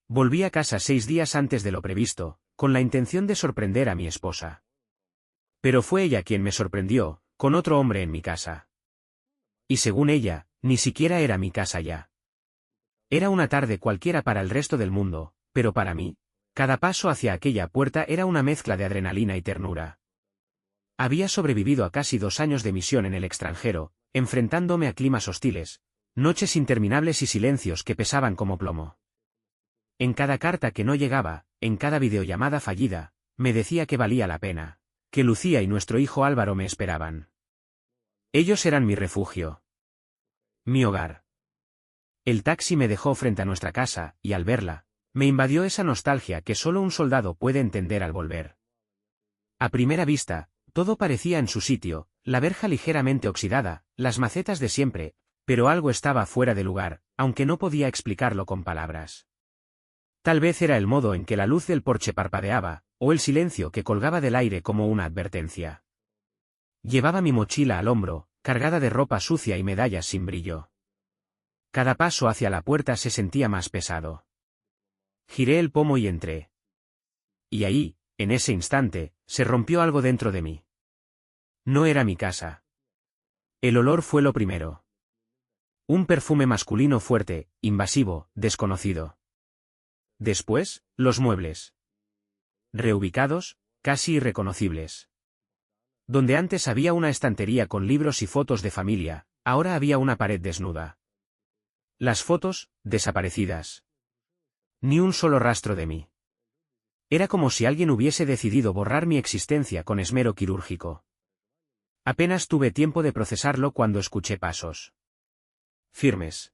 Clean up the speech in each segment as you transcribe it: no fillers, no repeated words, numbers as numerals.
Volví a casa 6 días antes de lo previsto, con la intención de sorprender a mi esposa. Pero fue ella quien me sorprendió, con otro hombre en mi casa. Y según ella, ni siquiera era mi casa ya. Era una tarde cualquiera para el resto del mundo, pero para mí, cada paso hacia aquella puerta era una mezcla de adrenalina y ternura. Había sobrevivido a casi 2 años de misión en el extranjero, enfrentándome a climas hostiles, noches interminables y silencios que pesaban como plomo. En cada carta que no llegaba, en cada videollamada fallida, me decía que valía la pena, que Lucía y nuestro hijo Álvaro me esperaban. Ellos eran mi refugio. Mi hogar. El taxi me dejó frente a nuestra casa, y al verla, me invadió esa nostalgia que solo un soldado puede entender al volver. A primera vista, todo parecía en su sitio, la verja ligeramente oxidada, las macetas de siempre, pero algo estaba fuera de lugar, aunque no podía explicarlo con palabras. Tal vez era el modo en que la luz del porche parpadeaba, o el silencio que colgaba del aire como una advertencia. Llevaba mi mochila al hombro, cargada de ropa sucia y medallas sin brillo. Cada paso hacia la puerta se sentía más pesado. Giré el pomo y entré. Y ahí, en ese instante, se rompió algo dentro de mí. No era mi casa. El olor fue lo primero. Un perfume masculino fuerte, invasivo, desconocido. Después, los muebles. Reubicados, casi irreconocibles. Donde antes había una estantería con libros y fotos de familia, ahora había una pared desnuda. Las fotos, desaparecidas. Ni un solo rastro de mí. Era como si alguien hubiese decidido borrar mi existencia con esmero quirúrgico. Apenas tuve tiempo de procesarlo cuando escuché pasos. Firmes.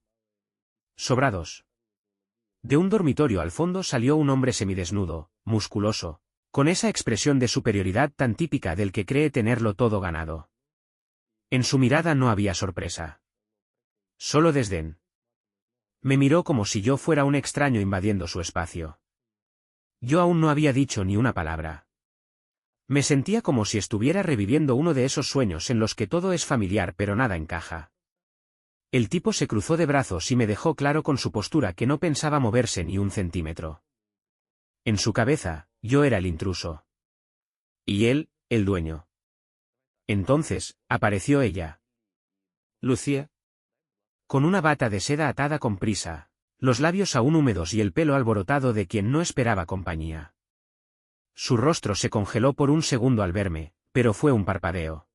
Sobrados. De un dormitorio al fondo salió un hombre semidesnudo, musculoso, con esa expresión de superioridad tan típica del que cree tenerlo todo ganado. En su mirada no había sorpresa. Solo desdén. Me miró como si yo fuera un extraño invadiendo su espacio. Yo aún no había dicho ni una palabra. Me sentía como si estuviera reviviendo uno de esos sueños en los que todo es familiar pero nada encaja. El tipo se cruzó de brazos y me dejó claro con su postura que no pensaba moverse ni un centímetro. En su cabeza, yo era el intruso. Y él, el dueño. Entonces, apareció ella. Lucía. Con una bata de seda atada con prisa, los labios aún húmedos y el pelo alborotado de quien no esperaba compañía. Su rostro se congeló por un segundo al verme, pero fue un parpadeo.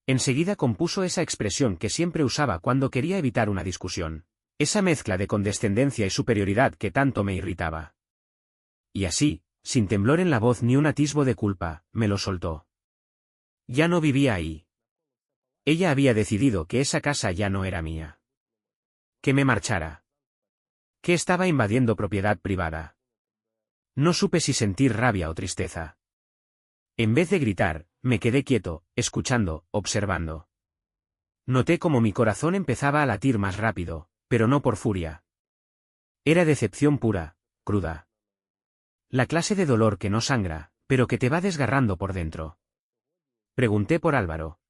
Enseguida compuso esa expresión que siempre usaba cuando quería evitar una discusión, esa mezcla de condescendencia y superioridad que tanto me irritaba. Y así, sin temblor en la voz ni un atisbo de culpa, me lo soltó. Ya no vivía ahí. Ella había decidido que esa casa ya no era mía. Que me marchara. Que estaba invadiendo propiedad privada. No supe si sentir rabia o tristeza. En vez de gritar, me quedé quieto, escuchando, observando. Noté como mi corazón empezaba a latir más rápido, pero no por furia. Era decepción pura, cruda. La clase de dolor que no sangra, pero que te va desgarrando por dentro. Pregunté por Álvaro.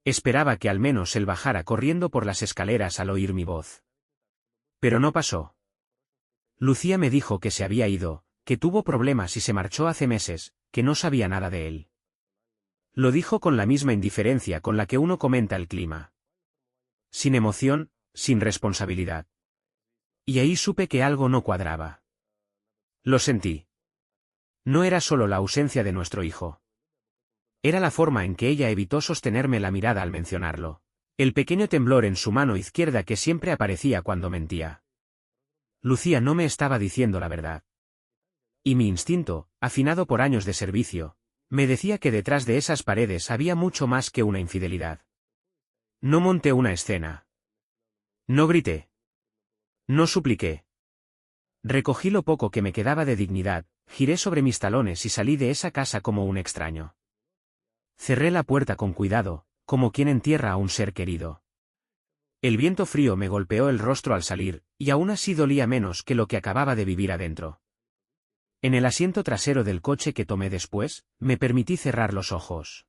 Esperaba que al menos él bajara corriendo por las escaleras al oír mi voz. Pero no pasó. Lucía me dijo que se había ido, que tuvo problemas y se marchó hace meses, que no sabía nada de él. Lo dijo con la misma indiferencia con la que uno comenta el clima. Sin emoción, sin responsabilidad. Y ahí supe que algo no cuadraba. Lo sentí. No era solo la ausencia de nuestro hijo. Era la forma en que ella evitó sostenerme la mirada al mencionarlo. El pequeño temblor en su mano izquierda que siempre aparecía cuando mentía. Lucía no me estaba diciendo la verdad. Y mi instinto, afinado por años de servicio, me decía que detrás de esas paredes había mucho más que una infidelidad. No monté una escena. No grité. No supliqué. Recogí lo poco que me quedaba de dignidad, giré sobre mis talones y salí de esa casa como un extraño. Cerré la puerta con cuidado, como quien entierra a un ser querido. El viento frío me golpeó el rostro al salir, y aún así dolía menos que lo que acababa de vivir adentro. En el asiento trasero del coche que tomé después, me permití cerrar los ojos.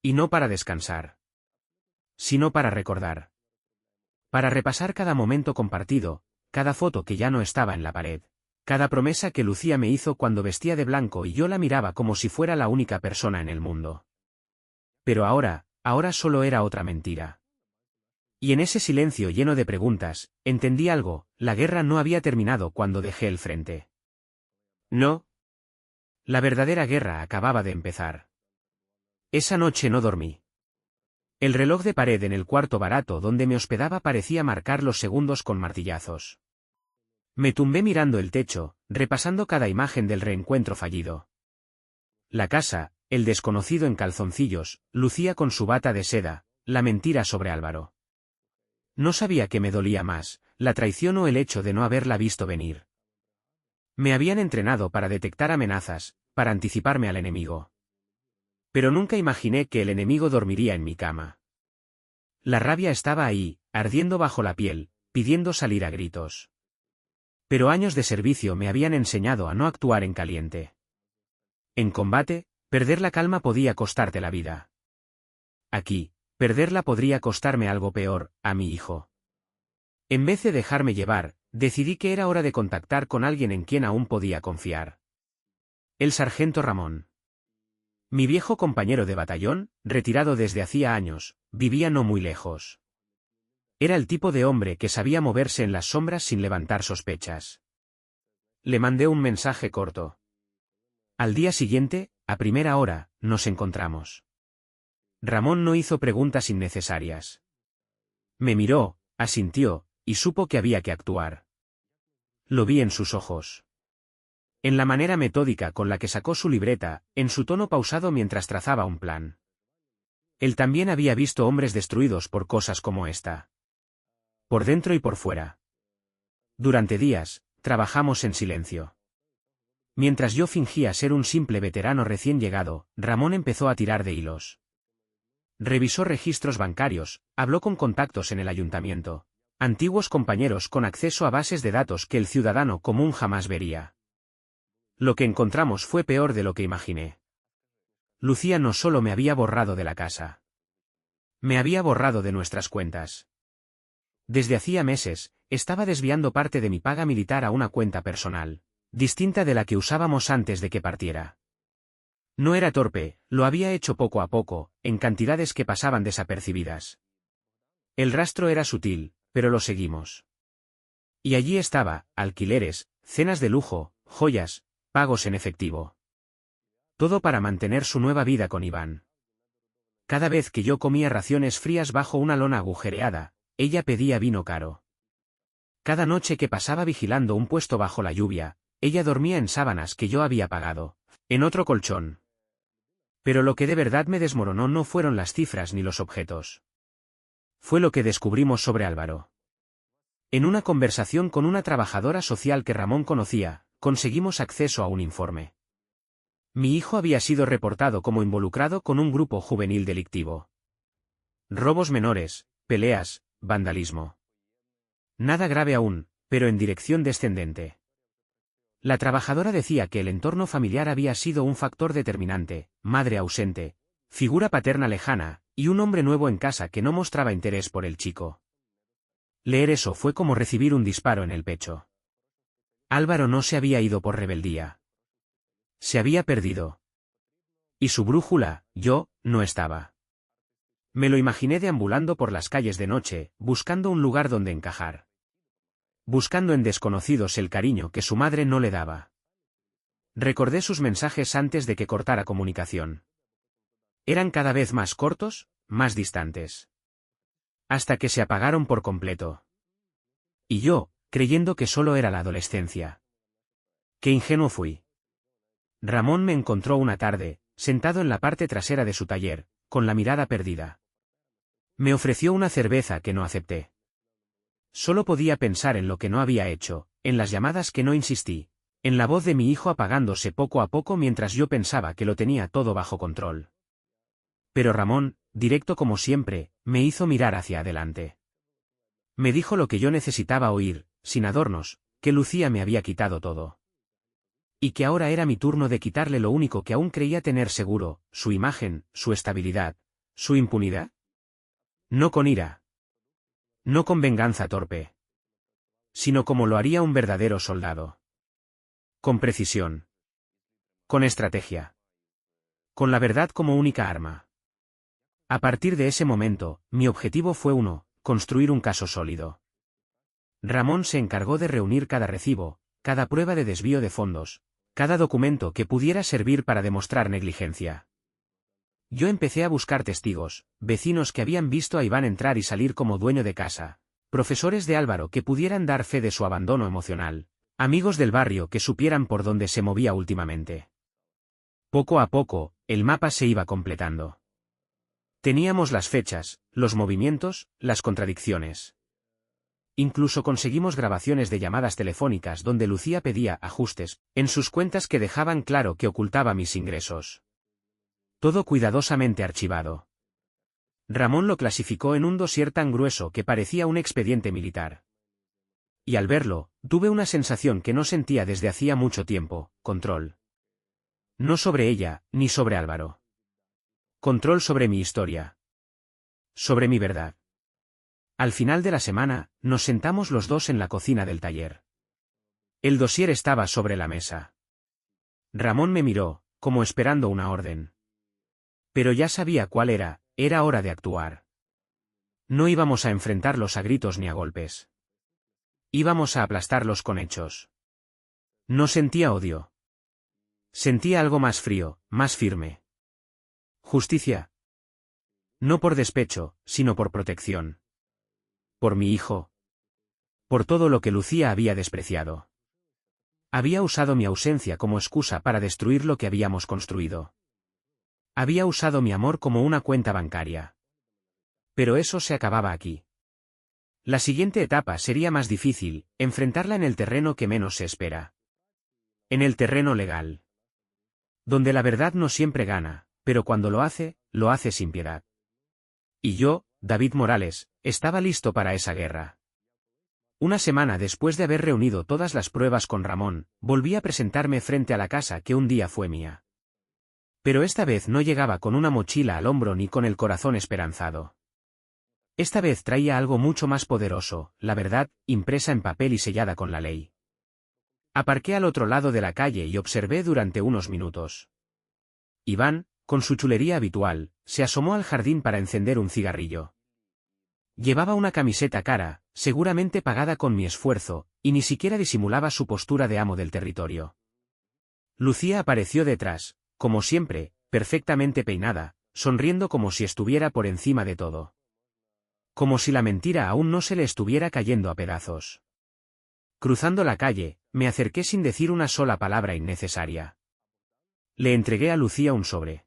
Y no para descansar. Sino para recordar. Para repasar cada momento compartido, cada foto que ya no estaba en la pared, cada promesa que Lucía me hizo cuando vestía de blanco y yo la miraba como si fuera la única persona en el mundo. Pero ahora solo era otra mentira. Y en ese silencio lleno de preguntas, entendí algo: la guerra no había terminado cuando dejé el frente. No. La verdadera guerra acababa de empezar. Esa noche no dormí. El reloj de pared en el cuarto barato donde me hospedaba parecía marcar los segundos con martillazos. Me tumbé mirando el techo, repasando cada imagen del reencuentro fallido. La casa, el desconocido en calzoncillos, Lucía con su bata de seda, la mentira sobre Álvaro. No sabía qué me dolía más, la traición o el hecho de no haberla visto venir. Me habían entrenado para detectar amenazas, para anticiparme al enemigo. Pero nunca imaginé que el enemigo dormiría en mi cama. La rabia estaba ahí, ardiendo bajo la piel, pidiendo salir a gritos. Pero años de servicio me habían enseñado a no actuar en caliente. En combate, perder la calma podía costarte la vida. Aquí, perderla podría costarme algo peor, a mi hijo. En vez de dejarme llevar, decidí que era hora de contactar con alguien en quien aún podía confiar. El sargento Ramón. Mi viejo compañero de batallón, retirado desde hacía años, vivía no muy lejos. Era el tipo de hombre que sabía moverse en las sombras sin levantar sospechas. Le mandé un mensaje corto. Al día siguiente, a primera hora, nos encontramos. Ramón no hizo preguntas innecesarias. Me miró, asintió, y supo que había que actuar. Lo vi en sus ojos. En la manera metódica con la que sacó su libreta, en su tono pausado mientras trazaba un plan. Él también había visto hombres destruidos por cosas como esta. Por dentro y por fuera. Durante días, trabajamos en silencio. Mientras yo fingía ser un simple veterano recién llegado, Ramón empezó a tirar de hilos. Revisó registros bancarios, habló con contactos en el ayuntamiento, antiguos compañeros con acceso a bases de datos que el ciudadano común jamás vería. Lo que encontramos fue peor de lo que imaginé. Lucía no solo me había borrado de la casa. Me había borrado de nuestras cuentas. Desde hacía meses, estaba desviando parte de mi paga militar a una cuenta personal, distinta de la que usábamos antes de que partiera. No era torpe, lo había hecho poco a poco, en cantidades que pasaban desapercibidas. El rastro era sutil, pero lo seguimos. Y allí estaba, alquileres, cenas de lujo, joyas, pagos en efectivo. Todo para mantener su nueva vida con Iván. Cada vez que yo comía raciones frías bajo una lona agujereada, ella pedía vino caro. Cada noche que pasaba vigilando un puesto bajo la lluvia, ella dormía en sábanas que yo había pagado, en otro colchón. Pero lo que de verdad me desmoronó no fueron las cifras ni los objetos. Fue lo que descubrimos sobre Álvaro. En una conversación con una trabajadora social que Ramón conocía, conseguimos acceso a un informe. Mi hijo había sido reportado como involucrado con un grupo juvenil delictivo. Robos menores, peleas, vandalismo. Nada grave aún, pero en dirección descendente. La trabajadora decía que el entorno familiar había sido un factor determinante: madre ausente, figura paterna lejana, y un hombre nuevo en casa que no mostraba interés por el chico. Leer eso fue como recibir un disparo en el pecho. Álvaro no se había ido por rebeldía. Se había perdido. Y su brújula, yo, no estaba. Me lo imaginé deambulando por las calles de noche, buscando un lugar donde encajar. Buscando en desconocidos el cariño que su madre no le daba. Recordé sus mensajes antes de que cortara comunicación. Eran cada vez más cortos, más distantes. Hasta que se apagaron por completo. Y yo, creyendo que solo era la adolescencia. Qué ingenuo fui. Ramón me encontró una tarde, sentado en la parte trasera de su taller, con la mirada perdida. Me ofreció una cerveza que no acepté. Solo podía pensar en lo que no había hecho, en las llamadas que no insistí, en la voz de mi hijo apagándose poco a poco mientras yo pensaba que lo tenía todo bajo control. Pero Ramón, directo como siempre, me hizo mirar hacia adelante. Me dijo lo que yo necesitaba oír, sin adornos, que Lucía me había quitado todo. Y que ahora era mi turno de quitarle lo único que aún creía tener seguro: su imagen, su estabilidad, su impunidad. No con ira. No con venganza torpe. sino como lo haría un verdadero soldado. Con precisión. Con estrategia. Con la verdad como única arma. A partir de ese momento, mi objetivo fue construir un caso sólido. Ramón se encargó de reunir cada recibo, cada prueba de desvío de fondos, cada documento que pudiera servir para demostrar negligencia. Yo empecé a buscar testigos, vecinos que habían visto a Iván entrar y salir como dueño de casa, profesores de Álvaro que pudieran dar fe de su abandono emocional, amigos del barrio que supieran por dónde se movía últimamente. Poco a poco, el mapa se iba completando. Teníamos las fechas, los movimientos, las contradicciones. Incluso conseguimos grabaciones de llamadas telefónicas donde Lucía pedía ajustes en sus cuentas que dejaban claro que ocultaba mis ingresos. Todo cuidadosamente archivado. Ramón lo clasificó en un dossier tan grueso que parecía un expediente militar. Y al verlo, tuve una sensación que no sentía desde hacía mucho tiempo: control. No sobre ella, ni sobre Álvaro. Control sobre mi historia. Sobre mi verdad. Al final de la semana, nos sentamos los dos en la cocina del taller. El dossier estaba sobre la mesa. Ramón me miró, como esperando una orden. Pero ya sabía cuál era hora de actuar. No íbamos a enfrentarlos a gritos ni a golpes. Íbamos a aplastarlos con hechos. No sentía odio. Sentía algo más frío, más firme. Justicia. No por despecho, sino por protección. Por mi hijo. Por todo lo que Lucía había despreciado. Había usado mi ausencia como excusa para destruir lo que habíamos construido. Había usado mi amor como una cuenta bancaria. Pero eso se acababa aquí. La siguiente etapa sería más difícil, enfrentarla en el terreno que menos se espera. En el terreno legal. Donde la verdad no siempre gana, pero cuando lo hace sin piedad. Y yo, David Morales, estaba listo para esa guerra. Una semana después de haber reunido todas las pruebas con Ramón, volví a presentarme frente a la casa que un día fue mía. Pero esta vez no llegaba con una mochila al hombro ni con el corazón esperanzado. Esta vez traía algo mucho más poderoso, la verdad, impresa en papel y sellada con la ley. Aparqué al otro lado de la calle y observé durante unos minutos. Iván, con su chulería habitual, se asomó al jardín para encender un cigarrillo. Llevaba una camiseta cara, seguramente pagada con mi esfuerzo, y ni siquiera disimulaba su postura de amo del territorio. Lucía apareció detrás, como siempre, perfectamente peinada, sonriendo como si estuviera por encima de todo. Como si la mentira aún no se le estuviera cayendo a pedazos. Cruzando la calle, me acerqué sin decir una sola palabra innecesaria. Le entregué a Lucía un sobre.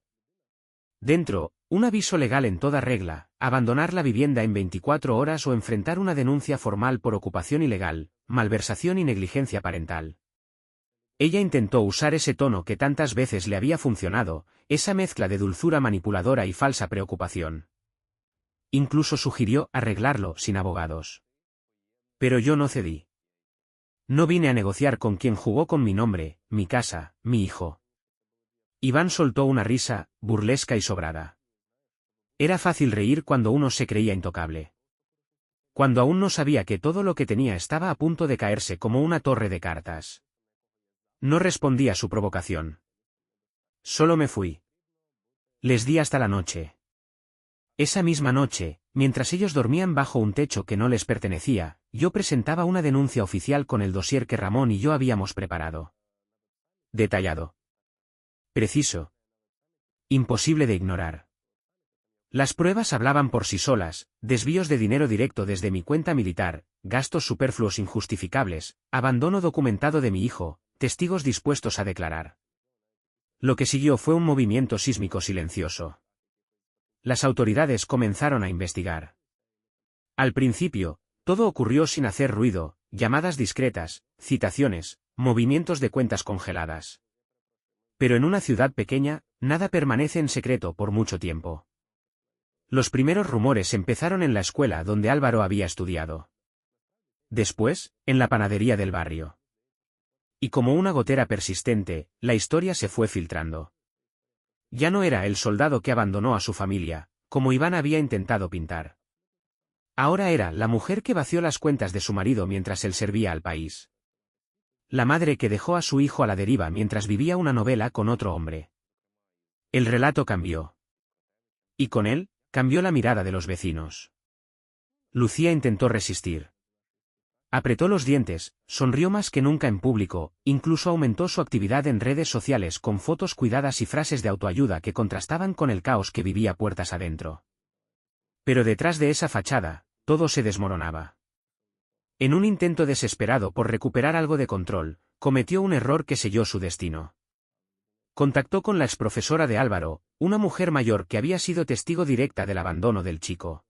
Dentro, un aviso legal en toda regla: abandonar la vivienda en 24 horas o enfrentar una denuncia formal por ocupación ilegal, malversación y negligencia parental. Ella intentó usar ese tono que tantas veces le había funcionado, esa mezcla de dulzura manipuladora y falsa preocupación. Incluso sugirió arreglarlo sin abogados. Pero yo no cedí. No vine a negociar con quien jugó con mi nombre, mi casa, mi hijo. Iván soltó una risa, burlesca y sobrada. Era fácil reír cuando uno se creía intocable. Cuando aún no sabía que todo lo que tenía estaba a punto de caerse como una torre de cartas. No respondí a su provocación. Solo me fui. Les di hasta la noche. Esa misma noche, mientras ellos dormían bajo un techo que no les pertenecía, yo presentaba una denuncia oficial con el dossier que Ramón y yo habíamos preparado. Detallado. Preciso. Imposible de ignorar. Las pruebas hablaban por sí solas: desvíos de dinero directo desde mi cuenta militar, gastos superfluos injustificables, abandono documentado de mi hijo, testigos dispuestos a declarar. Lo que siguió fue un movimiento sísmico silencioso. Las autoridades comenzaron a investigar. Al principio, todo ocurrió sin hacer ruido: llamadas discretas, citaciones, movimientos de cuentas congeladas. Pero en una ciudad pequeña, nada permanece en secreto por mucho tiempo. Los primeros rumores empezaron en la escuela donde Álvaro había estudiado. Después, en la panadería del barrio. Y como una gotera persistente, la historia se fue filtrando. Ya no era el soldado que abandonó a su familia, como Iván había intentado pintar. Ahora era la mujer que vació las cuentas de su marido mientras él servía al país. La madre que dejó a su hijo a la deriva mientras vivía una novela con otro hombre. El relato cambió. Y con él, cambió la mirada de los vecinos. Lucía intentó resistir. Apretó los dientes, sonrió más que nunca en público, incluso aumentó su actividad en redes sociales con fotos cuidadas y frases de autoayuda que contrastaban con el caos que vivía puertas adentro. Pero detrás de esa fachada, todo se desmoronaba. En un intento desesperado por recuperar algo de control, cometió un error que selló su destino. Contactó con la exprofesora de Álvaro, una mujer mayor que había sido testigo directa del abandono del chico.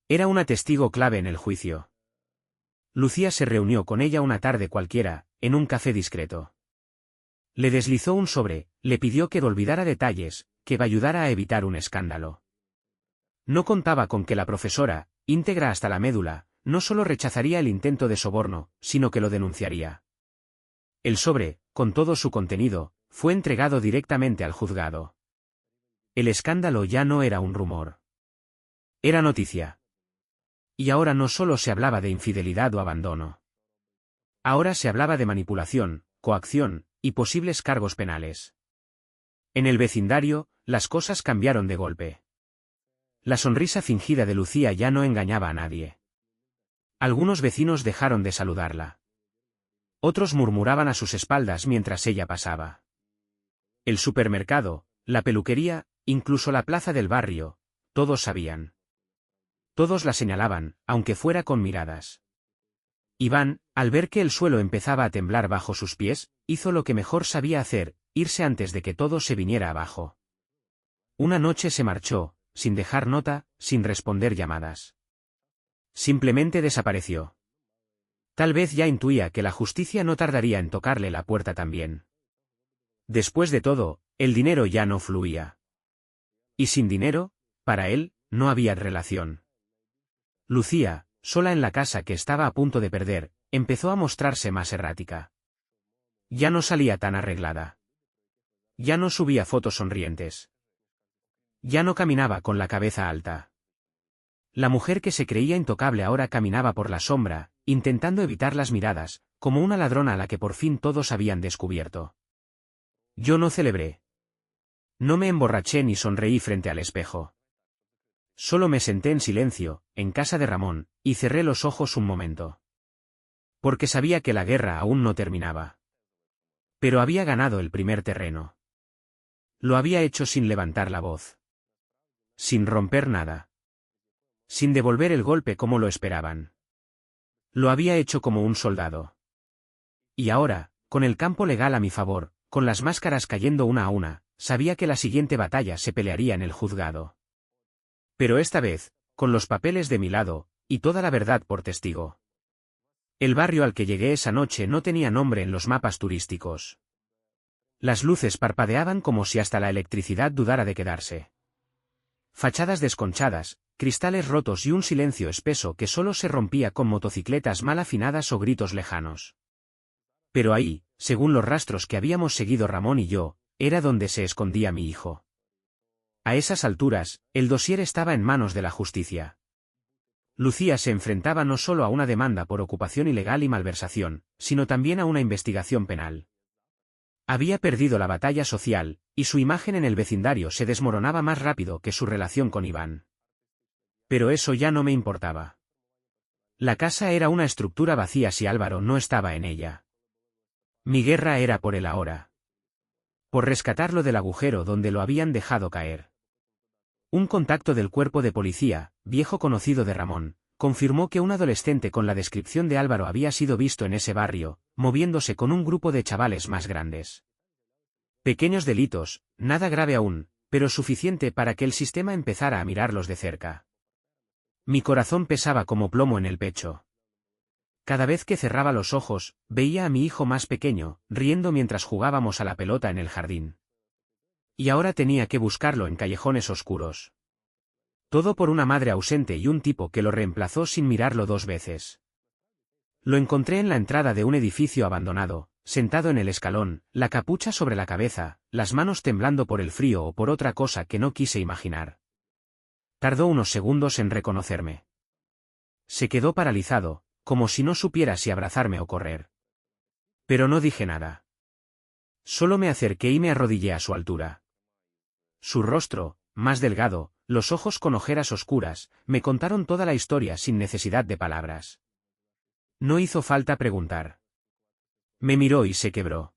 Era una testigo clave en el juicio. Lucía se reunió con ella una tarde cualquiera, en un café discreto. Le deslizó un sobre, le pidió que olvidara detalles, que ayudara a evitar un escándalo. No contaba con que la profesora, íntegra hasta la médula, no solo rechazaría el intento de soborno, sino que lo denunciaría. El sobre, con todo su contenido, fue entregado directamente al juzgado. El escándalo ya no era un rumor. Era noticia. Y ahora no solo se hablaba de infidelidad o abandono. Ahora se hablaba de manipulación, coacción, y posibles cargos penales. En el vecindario, las cosas cambiaron de golpe. La sonrisa fingida de Lucía ya no engañaba a nadie. Algunos vecinos dejaron de saludarla. Otros murmuraban a sus espaldas mientras ella pasaba. El supermercado, la peluquería, incluso la plaza del barrio, todos sabían. Todos la señalaban, aunque fuera con miradas. Iván, al ver que el suelo empezaba a temblar bajo sus pies, hizo lo que mejor sabía hacer, irse antes de que todo se viniera abajo. Una noche se marchó, sin dejar nota, sin responder llamadas. Simplemente desapareció. Tal vez ya intuía que la justicia no tardaría en tocarle la puerta también. Después de todo, el dinero ya no fluía. Y sin dinero, para él, no había relación. Lucía, sola en la casa que estaba a punto de perder, empezó a mostrarse más errática. Ya no salía tan arreglada. Ya no subía fotos sonrientes. Ya no caminaba con la cabeza alta. La mujer que se creía intocable ahora caminaba por la sombra, intentando evitar las miradas, como una ladrona a la que por fin todos habían descubierto. Yo no celebré. No me emborraché ni sonreí frente al espejo. Solo me senté en silencio, en casa de Ramón, y cerré los ojos un momento. Porque sabía que la guerra aún no terminaba. Pero había ganado el primer terreno. Lo había hecho sin levantar la voz. Sin romper nada. Sin devolver el golpe como lo esperaban. Lo había hecho como un soldado. Y ahora, con el campo legal a mi favor, con las máscaras cayendo una a una, sabía que la siguiente batalla se pelearía en el juzgado. Pero esta vez, con los papeles de mi lado, y toda la verdad por testigo. El barrio al que llegué esa noche no tenía nombre en los mapas turísticos. Las luces parpadeaban como si hasta la electricidad dudara de quedarse. Fachadas desconchadas, cristales rotos y un silencio espeso que solo se rompía con motocicletas mal afinadas o gritos lejanos. Pero ahí, según los rastros que habíamos seguido Ramón y yo, era donde se escondía mi hijo. A esas alturas, el dossier estaba en manos de la justicia. Lucía se enfrentaba no solo a una demanda por ocupación ilegal y malversación, sino también a una investigación penal. Había perdido la batalla social, y su imagen en el vecindario se desmoronaba más rápido que su relación con Iván. Pero eso ya no me importaba. La casa era una estructura vacía si Álvaro no estaba en ella. Mi guerra era por él ahora. Por rescatarlo del agujero donde lo habían dejado caer. Un contacto del cuerpo de policía, viejo conocido de Ramón, confirmó que un adolescente con la descripción de Álvaro había sido visto en ese barrio, moviéndose con un grupo de chavales más grandes. Pequeños delitos, nada grave aún, pero suficiente para que el sistema empezara a mirarlos de cerca. Mi corazón pesaba como plomo en el pecho. Cada vez que cerraba los ojos, veía a mi hijo más pequeño, riendo mientras jugábamos a la pelota en el jardín. Y ahora tenía que buscarlo en callejones oscuros. Todo por una madre ausente y un tipo que lo reemplazó sin mirarlo dos veces. Lo encontré en la entrada de un edificio abandonado, sentado en el escalón, la capucha sobre la cabeza, las manos temblando por el frío o por otra cosa que no quise imaginar. Tardó unos segundos en reconocerme. Se quedó paralizado, como si no supiera si abrazarme o correr. Pero no dije nada. Solo me acerqué y me arrodillé a su altura. Su rostro, más delgado, los ojos con ojeras oscuras, me contaron toda la historia sin necesidad de palabras. No hizo falta preguntar. Me miró y se quebró.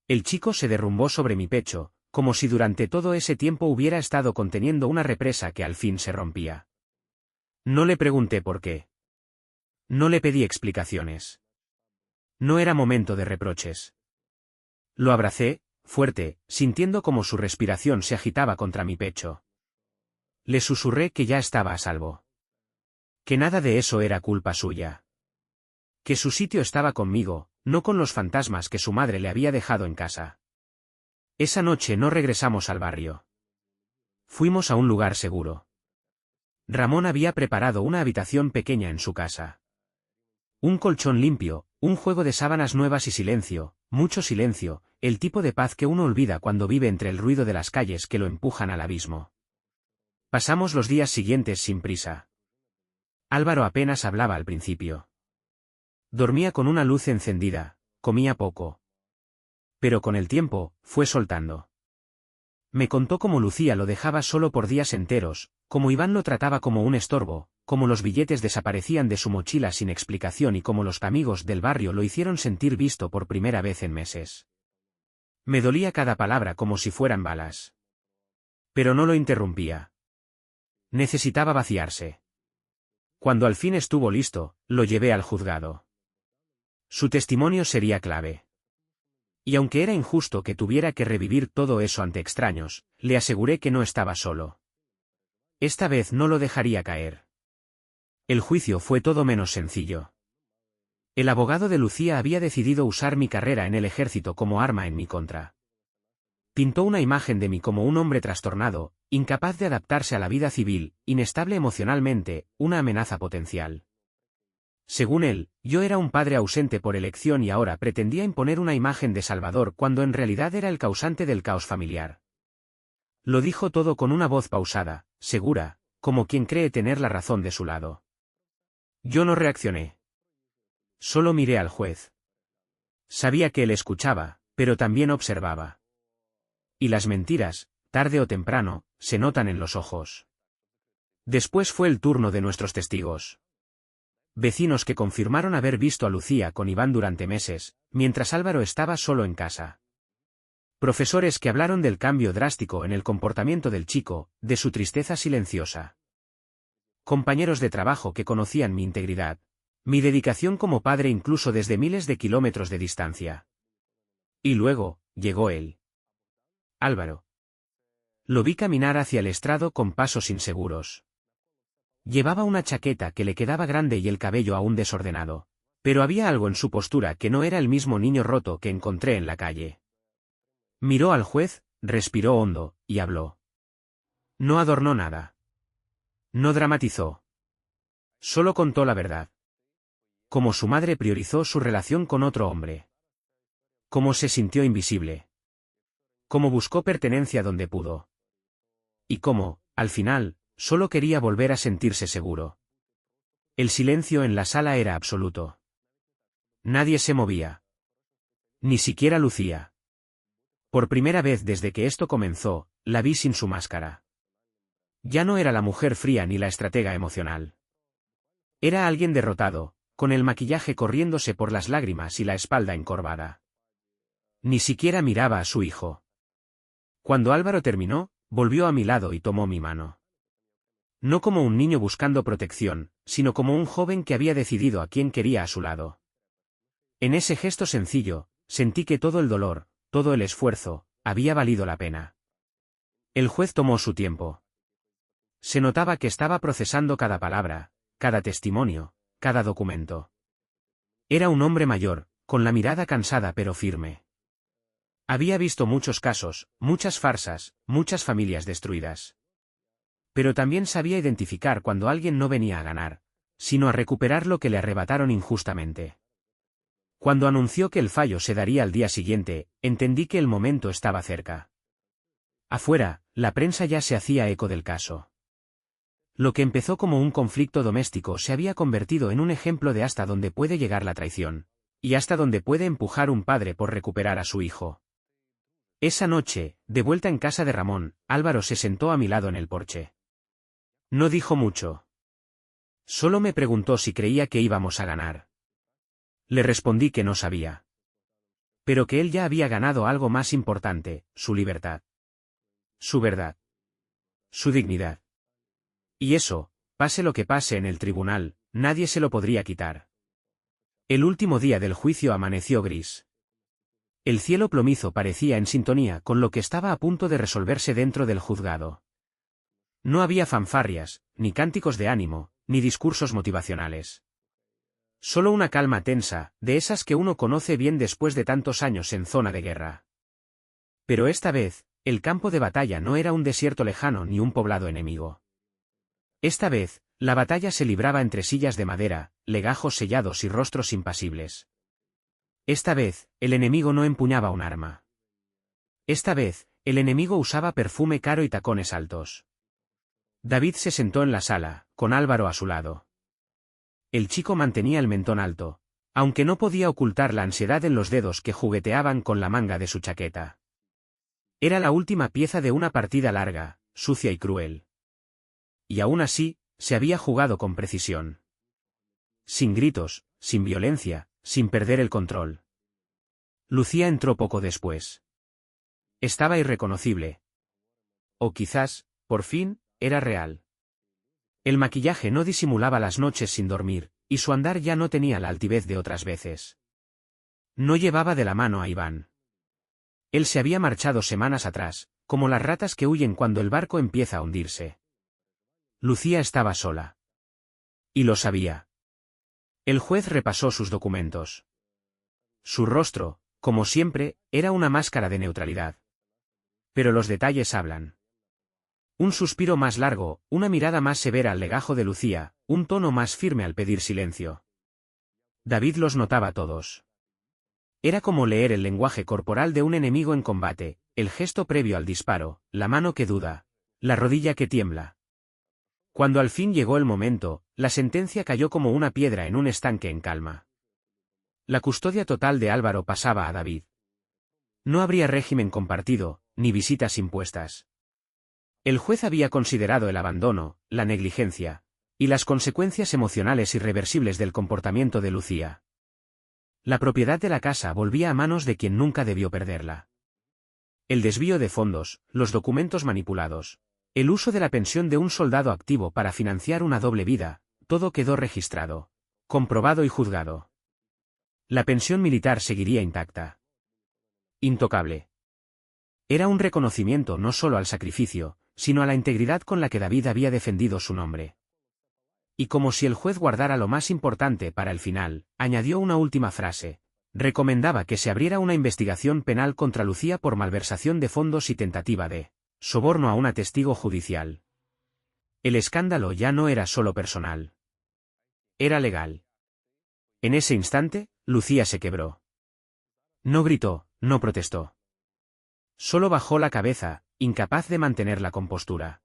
El chico se derrumbó sobre mi pecho, como si durante todo ese tiempo hubiera estado conteniendo una represa que al fin se rompía. No le pregunté por qué. No le pedí explicaciones. No era momento de reproches. Lo abracé, fuerte, sintiendo como su respiración se agitaba contra mi pecho. Le susurré que ya estaba a salvo. Que nada de eso era culpa suya. Que su sitio estaba conmigo, no con los fantasmas que su madre le había dejado en casa. Esa noche no regresamos al barrio. Fuimos a un lugar seguro. Ramón había preparado una habitación pequeña en su casa. Un colchón limpio, un juego de sábanas nuevas y silencio, mucho silencio, el tipo de paz que uno olvida cuando vive entre el ruido de las calles que lo empujan al abismo. Pasamos los días siguientes sin prisa. Álvaro apenas hablaba al principio. Dormía con una luz encendida, comía poco. Pero con el tiempo, fue soltando. Me contó cómo Lucía lo dejaba solo por días enteros, cómo Iván lo trataba como un estorbo, cómo los billetes desaparecían de su mochila sin explicación y cómo los amigos del barrio lo hicieron sentir visto por primera vez en meses. Me dolía cada palabra como si fueran balas. Pero no lo interrumpía. Necesitaba vaciarse. Cuando al fin estuvo listo, lo llevé al juzgado. Su testimonio sería clave. Y aunque era injusto que tuviera que revivir todo eso ante extraños, le aseguré que no estaba solo. Esta vez no lo dejaría caer. El juicio fue todo menos sencillo. El abogado de Lucía había decidido usar mi carrera en el ejército como arma en mi contra. Pintó una imagen de mí como un hombre trastornado, incapaz de adaptarse a la vida civil, inestable emocionalmente, una amenaza potencial. Según él, yo era un padre ausente por elección y ahora pretendía imponer una imagen de salvador cuando en realidad era el causante del caos familiar. Lo dijo todo con una voz pausada, segura, como quien cree tener la razón de su lado. Yo no reaccioné. Solo miré al juez. Sabía que él escuchaba, pero también observaba. Y las mentiras, tarde o temprano, se notan en los ojos. Después fue el turno de nuestros testigos. Vecinos que confirmaron haber visto a Lucía con Iván durante meses, mientras Álvaro estaba solo en casa. Profesores que hablaron del cambio drástico en el comportamiento del chico, de su tristeza silenciosa. Compañeros de trabajo que conocían mi integridad, mi dedicación como padre incluso desde miles de kilómetros de distancia. Y luego, llegó él. Álvaro. Lo vi caminar hacia el estrado con pasos inseguros. Llevaba una chaqueta que le quedaba grande y el cabello aún desordenado, pero había algo en su postura que no era el mismo niño roto que encontré en la calle. Miró al juez, respiró hondo, y habló. No adornó nada. No dramatizó. Solo contó la verdad. Cómo su madre priorizó su relación con otro hombre. Cómo se sintió invisible. Cómo buscó pertenencia donde pudo. Y cómo, al final, solo quería volver a sentirse seguro. El silencio en la sala era absoluto. Nadie se movía. Ni siquiera Lucía. Por primera vez desde que esto comenzó, la vi sin su máscara. Ya no era la mujer fría ni la estratega emocional. Era alguien derrotado, con el maquillaje corriéndose por las lágrimas y la espalda encorvada. Ni siquiera miraba a su hijo. Cuando Álvaro terminó, volvió a mi lado y tomó mi mano. No como un niño buscando protección, sino como un joven que había decidido a quién quería a su lado. En ese gesto sencillo, sentí que todo el dolor, todo el esfuerzo, había valido la pena. El juez tomó su tiempo. Se notaba que estaba procesando cada palabra, cada testimonio, cada documento. Era un hombre mayor, con la mirada cansada pero firme. Había visto muchos casos, muchas farsas, muchas familias destruidas. Pero también sabía identificar cuando alguien no venía a ganar, sino a recuperar lo que le arrebataron injustamente. Cuando anunció que el fallo se daría al día siguiente, entendí que el momento estaba cerca. Afuera, la prensa ya se hacía eco del caso. Lo que empezó como un conflicto doméstico se había convertido en un ejemplo de hasta dónde puede llegar la traición, y hasta dónde puede empujar un padre por recuperar a su hijo. Esa noche, de vuelta en casa de Ramón, Álvaro se sentó a mi lado en el porche. No dijo mucho. Solo me preguntó si creía que íbamos a ganar. Le respondí que no sabía. Pero que él ya había ganado algo más importante, su libertad. Su verdad. Su dignidad. Y eso, pase lo que pase en el tribunal, nadie se lo podría quitar. El último día del juicio amaneció gris. El cielo plomizo parecía en sintonía con lo que estaba a punto de resolverse dentro del juzgado. No había fanfarrias, ni cánticos de ánimo, ni discursos motivacionales. Solo una calma tensa, de esas que uno conoce bien después de tantos años en zona de guerra. Pero esta vez, el campo de batalla no era un desierto lejano ni un poblado enemigo. Esta vez, la batalla se libraba entre sillas de madera, legajos sellados y rostros impasibles. Esta vez, el enemigo no empuñaba un arma. Esta vez, el enemigo usaba perfume caro y tacones altos. David se sentó en la sala, con Álvaro a su lado. El chico mantenía el mentón alto, aunque no podía ocultar la ansiedad en los dedos que jugueteaban con la manga de su chaqueta. Era la última pieza de una partida larga, sucia y cruel. Y aún así, se había jugado con precisión. Sin gritos, sin violencia, sin perder el control. Lucía entró poco después. Estaba irreconocible. O quizás, por fin, era real. El maquillaje no disimulaba las noches sin dormir, y su andar ya no tenía la altivez de otras veces. No llevaba de la mano a Iván. Él se había marchado semanas atrás, como las ratas que huyen cuando el barco empieza a hundirse. Lucía estaba sola. Y lo sabía. El juez repasó sus documentos. Su rostro, como siempre, era una máscara de neutralidad. Pero los detalles hablan. Un suspiro más largo, una mirada más severa al legajo de Lucía, un tono más firme al pedir silencio. David los notaba todos. Era como leer el lenguaje corporal de un enemigo en combate, el gesto previo al disparo, la mano que duda, la rodilla que tiembla. Cuando al fin llegó el momento, la sentencia cayó como una piedra en un estanque en calma. La custodia total de Álvaro pasaba a David. No habría régimen compartido, ni visitas impuestas. El juez había considerado el abandono, la negligencia, y las consecuencias emocionales irreversibles del comportamiento de Lucía. La propiedad de la casa volvía a manos de quien nunca debió perderla. El desvío de fondos, los documentos manipulados, el uso de la pensión de un soldado activo para financiar una doble vida, todo quedó registrado, comprobado y juzgado. La pensión militar seguiría intacta. Intocable. Era un reconocimiento no solo al sacrificio, sino a la integridad con la que David había defendido su nombre. Y como si el juez guardara lo más importante para el final, añadió una última frase. Recomendaba que se abriera una investigación penal contra Lucía por malversación de fondos y tentativa de soborno a una testigo judicial. El escándalo ya no era solo personal. Era legal. En ese instante, Lucía se quebró. No gritó, no protestó. Solo bajó la cabeza, incapaz de mantener la compostura.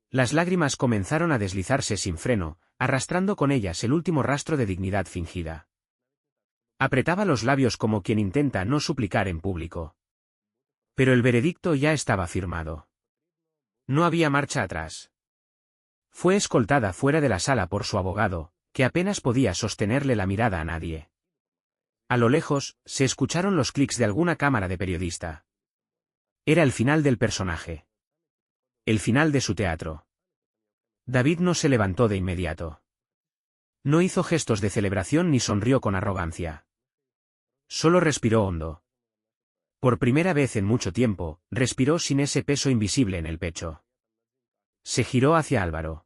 Las lágrimas comenzaron a deslizarse sin freno, arrastrando con ellas el último rastro de dignidad fingida. Apretaba los labios como quien intenta no suplicar en público. Pero el veredicto ya estaba firmado. No había marcha atrás. Fue escoltada fuera de la sala por su abogado, que apenas podía sostenerle la mirada a nadie. A lo lejos, se escucharon los clics de alguna cámara de periodista. Era el final del personaje. El final de su teatro. David no se levantó de inmediato. No hizo gestos de celebración ni sonrió con arrogancia. Solo respiró hondo. Por primera vez en mucho tiempo, respiró sin ese peso invisible en el pecho. Se giró hacia Álvaro.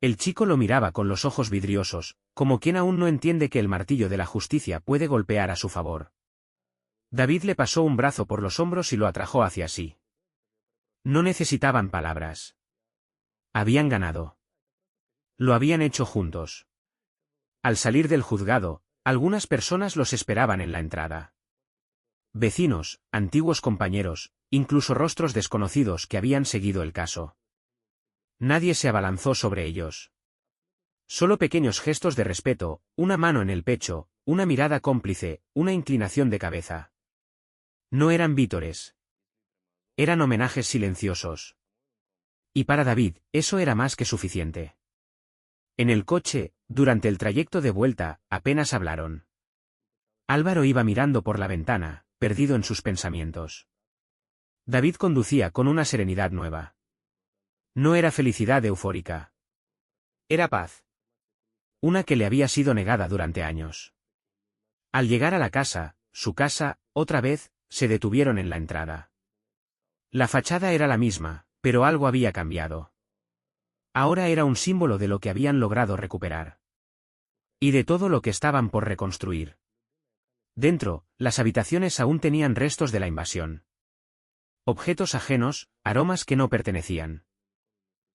El chico lo miraba con los ojos vidriosos, como quien aún no entiende que el martillo de la justicia puede golpear a su favor. David le pasó un brazo por los hombros y lo atrajo hacia sí. No necesitaban palabras. Habían ganado. Lo habían hecho juntos. Al salir del juzgado, algunas personas los esperaban en la entrada. Vecinos, antiguos compañeros, incluso rostros desconocidos que habían seguido el caso. Nadie se abalanzó sobre ellos. Solo pequeños gestos de respeto, una mano en el pecho, una mirada cómplice, una inclinación de cabeza. No eran vítores. Eran homenajes silenciosos. Y para David, eso era más que suficiente. En el coche, durante el trayecto de vuelta, apenas hablaron. Álvaro iba mirando por la ventana, perdido en sus pensamientos. David conducía con una serenidad nueva. No era felicidad eufórica. Era paz. Una que le había sido negada durante años. Al llegar a la casa, su casa, otra vez, se detuvieron en la entrada. La fachada era la misma, pero algo había cambiado. Ahora era un símbolo de lo que habían logrado recuperar. Y de todo lo que estaban por reconstruir. Dentro, las habitaciones aún tenían restos de la invasión. Objetos ajenos, aromas que no pertenecían.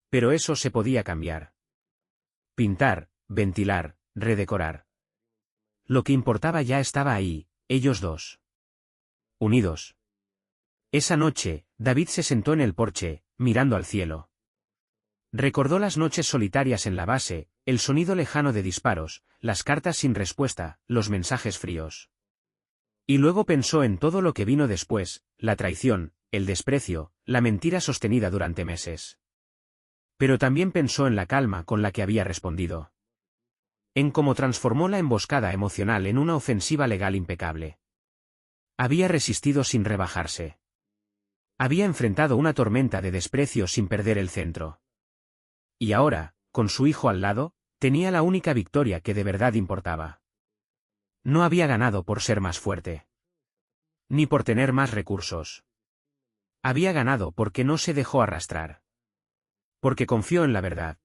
Pero eso se podía cambiar. Pintar, ventilar, redecorar. Lo que importaba ya estaba ahí, ellos dos. Unidos. Esa noche, David se sentó en el porche, mirando al cielo. Recordó las noches solitarias en la base, el sonido lejano de disparos, las cartas sin respuesta, los mensajes fríos. Y luego pensó en todo lo que vino después, la traición, el desprecio, la mentira sostenida durante meses. Pero también pensó en la calma con la que había respondido. En cómo transformó la emboscada emocional en una ofensiva legal impecable. Había resistido sin rebajarse. Había enfrentado una tormenta de desprecio sin perder el centro. Y ahora, con su hijo al lado, tenía la única victoria que de verdad importaba. No había ganado por ser más fuerte. Ni por tener más recursos. Había ganado porque no se dejó arrastrar. Porque confió en la verdad.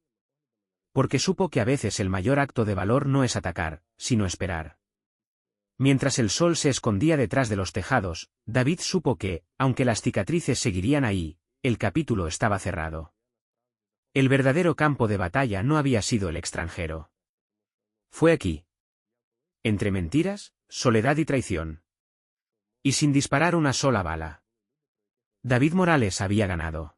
Porque supo que a veces el mayor acto de valor no es atacar, sino esperar. Mientras el sol se escondía detrás de los tejados, David supo que, aunque las cicatrices seguirían ahí, el capítulo estaba cerrado. El verdadero campo de batalla no había sido el extranjero. Fue aquí. Entre mentiras, soledad y traición. Y sin disparar una sola bala. David Morales había ganado.